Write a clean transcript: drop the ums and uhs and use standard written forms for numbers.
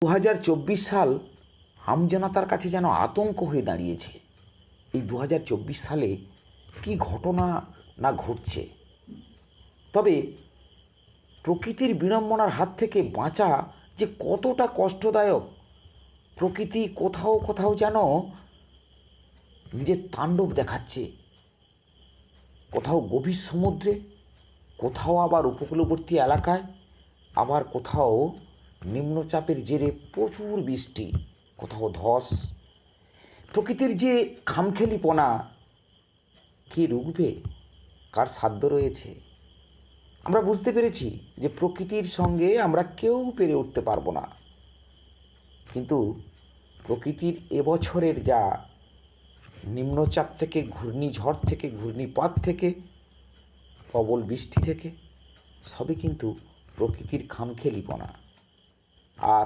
2024 সাল আমজনতার কাছে যেন আতঙ্ক হয়ে দাঁড়িয়েছে। এই 2024 সালে কি ঘটনা না ঘটছে। তবে প্রকৃতির বিড়ম্বনার হাত থেকে বাঁচা যে কতটা কষ্টদায়ক। প্রকৃতি কোথাও কোথাও যেন নিজের তাণ্ডব দেখাচ্ছে, কোথাও গভীর সমুদ্রে, কোথাও আবার উপকূলবর্তী এলাকায়, আবার কোথাও নিম্নচাপের জেরে প্রচুর বৃষ্টি, কোথাও ধস। প্রকৃতির যে খামখেয়ালিপনা, কে রুখবে? কার সাধ্য রয়েছে? আমরা বুঝতে পেরেছি যে প্রকৃতির সঙ্গে আমরা কেউ পেরে উঠতে পারবো না। কিন্তু প্রকৃতির এবছরের যা নিম্নচাপ থেকে, ঘূর্ণিঝড় থেকে, ঘূর্ণিপাত থেকে, প্রবল বৃষ্টি থেকে, সবই কিন্তু প্রকৃতির খামখেয়ালিপনা। আর